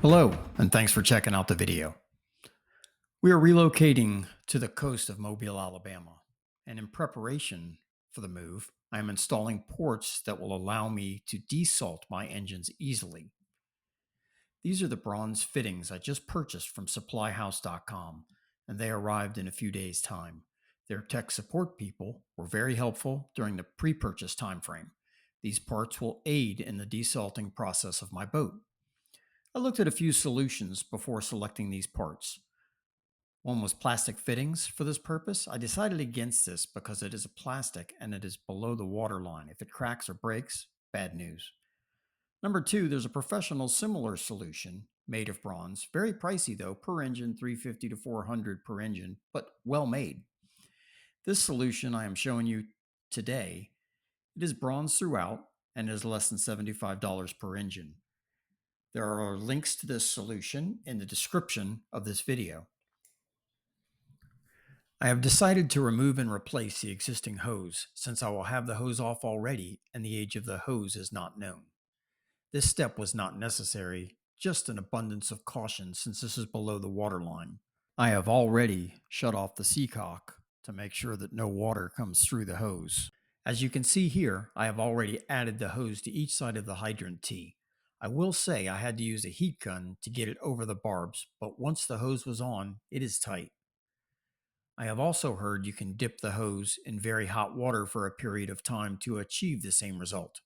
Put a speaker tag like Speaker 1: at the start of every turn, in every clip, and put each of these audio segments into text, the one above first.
Speaker 1: Hello, and thanks for checking out the video. We are relocating to the coast of Mobile, Alabama, and in preparation for the move, I am installing ports that will allow me to desalt my engines easily. These are the bronze fittings I just purchased from supplyhouse.com, and they arrived in a few days' time. Their tech support people were very helpful during the pre-purchase timeframe. These parts will aid in the desalting process of my boat. I looked at a few solutions before selecting these parts. One was plastic fittings for this purpose. I decided against this because it is a plastic and it is below the water line. If it cracks or breaks, bad news. Number two, there's a professional similar solution made of bronze. Very pricey though, per engine, $350 to $400 per engine, but well made. This solution I am showing you today, it is bronze throughout and is less than $75 per engine. There are links to this solution in the description of this video. I have decided to remove and replace the existing hose since I will have the hose off already and the age of the hose is not known. This step was not necessary, just an abundance of caution since this is below the water line. I have already shut off the seacock to make sure that no water comes through the hose. As you can see here, I have already added the hose to each side of the hydrant T. I will say I had to use a heat gun to get it over the barbs, but once the hose was on, it is tight. I have also heard you can dip the hose in very hot water for a period of time to achieve the same result.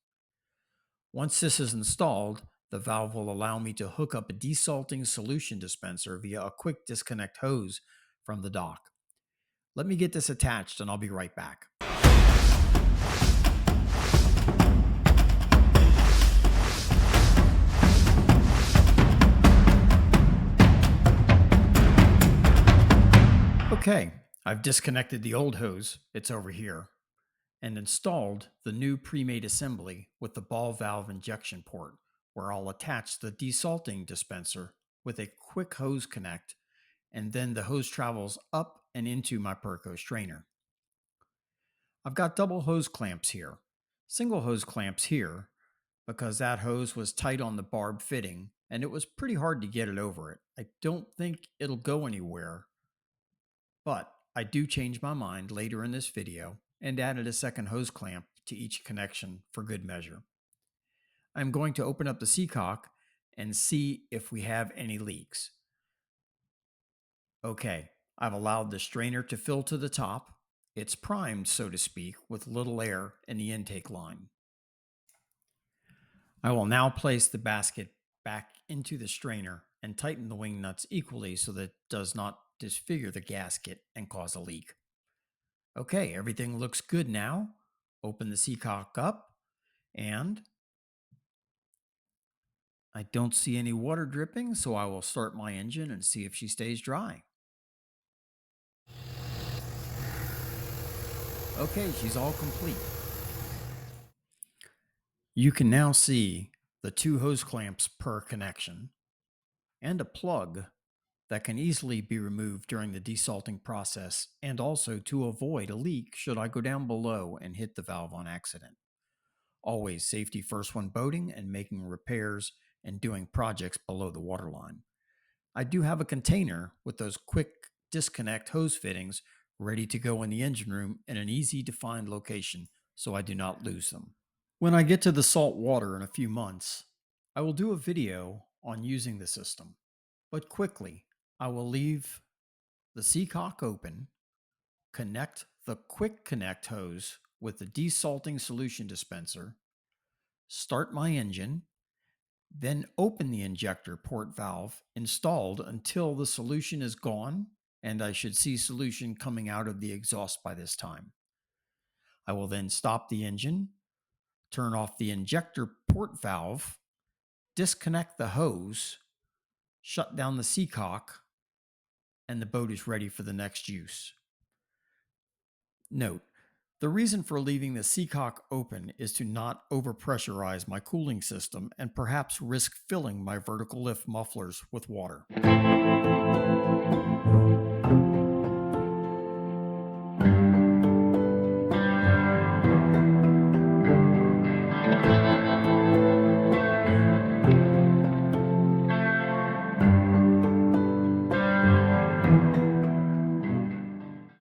Speaker 1: Once this is installed, the valve will allow me to hook up a desalting solution dispenser via a quick disconnect hose from the dock. Let me get this attached and I'll be right back. Okay, I've disconnected the old hose, it's over here, and installed the new pre-made assembly with the ball valve injection port, where I'll attach the desalting dispenser with a quick hose connect, and then the hose travels up and into my Perco strainer. I've got double hose clamps here, single hose clamps here, because that hose was tight on the barb fitting, and it was pretty hard to get it over it. I don't think it'll go anywhere, but I do change my mind later in this video and added a second hose clamp to each connection for good measure. I'm going to open up the seacock and see if we have any leaks. Okay, I've allowed the strainer to fill to the top. It's primed, so to speak, with little air in the intake line. I will now place the basket back into the strainer and tighten the wing nuts equally so that it does not disfigure the gasket and cause a leak. Okay, everything looks good now. Open the seacock up and I don't see any water dripping, so I will start my engine and see if she stays dry. Okay, she's all complete. You can now see the two hose clamps per connection and a plug that can easily be removed during the desalting process and also to avoid a leak should I go down below and hit the valve on accident. Always safety first when boating and making repairs and doing projects below the waterline. I do have a container with those quick disconnect hose fittings ready to go in the engine room in an easy to find location so I do not lose them. When I get to the salt water in a few months, I will do a video on using the system, but quickly I will leave the seacock open, connect the quick connect hose with the desalting solution dispenser, start my engine, then open the injector port valve installed until the solution is gone, and I should see solution coming out of the exhaust by this time. I will then stop the engine, turn off the injector port valve, disconnect the hose, shut down the seacock, and the boat is ready for the next use. Note, the reason for leaving the seacock open is to not overpressurize my cooling system and perhaps risk filling my vertical lift mufflers with water.